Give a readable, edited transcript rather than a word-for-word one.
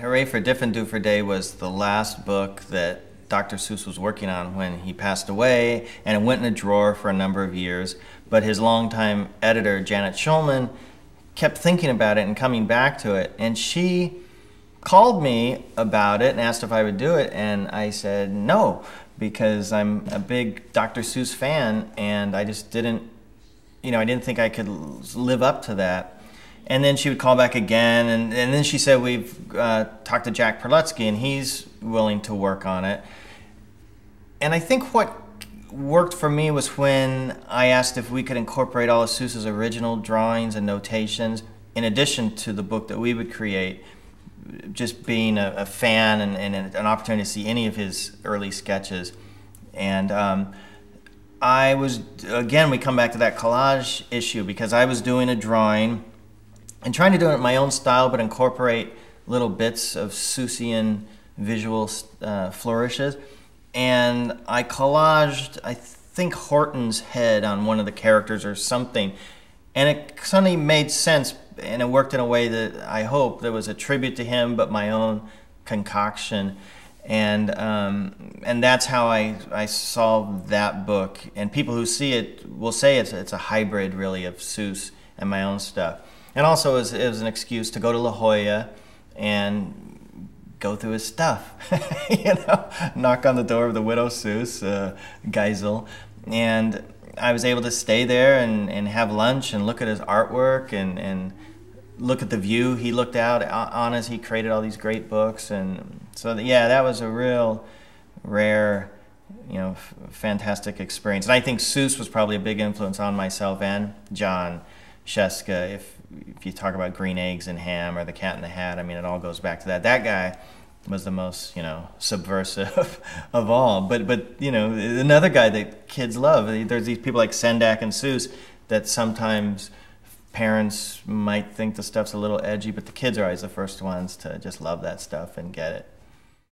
Hooray for Different Day was the last book that Dr. Seuss was working on when he passed away, and it went in a drawer for a number of years. But his longtime editor, Janet Schulman, kept thinking about it and coming back to it. And she called me about it and asked if I would do it, and I said no, because I'm a big Dr. Seuss fan, and I just didn't, I didn't think I could live up to that. And then she would call back again, and then she said, we've talked to Jack Perlutsky, and he's willing to work on it. And I think what worked for me was when I asked if we could incorporate all of Seuss's original drawings and notations in addition to the book that we would create, just being a fan and an opportunity to see any of his early sketches. And I was, again, we come back to that collage issue, because I was doing a drawing and trying to do it in my own style, but incorporate little bits of Seussian visual flourishes. And I collaged, I think, Horton's head on one of the characters or something. And it suddenly made sense, and it worked in a way that I hope there was a tribute to him, but my own concoction. And that's how I solved that book. And people who see it will say it's a hybrid, really, of Seuss and my own stuff. And also it was an excuse to go to La Jolla and go through his stuff, knock on the door of the widow Seuss, Geisel, and I was able to stay there and have lunch and look at his artwork and look at the view he looked out on as he created all these great books. And so, yeah, that was a real rare, fantastic experience. And I think Seuss was probably a big influence on myself and John Scieszka. If you talk about Green Eggs and Ham or The Cat in the Hat, I mean, it all goes back to that. That guy was the most, subversive of all. But another guy that kids love, there's these people like Sendak and Seuss that sometimes parents might think the stuff's a little edgy, but the kids are always the first ones to just love that stuff and get it.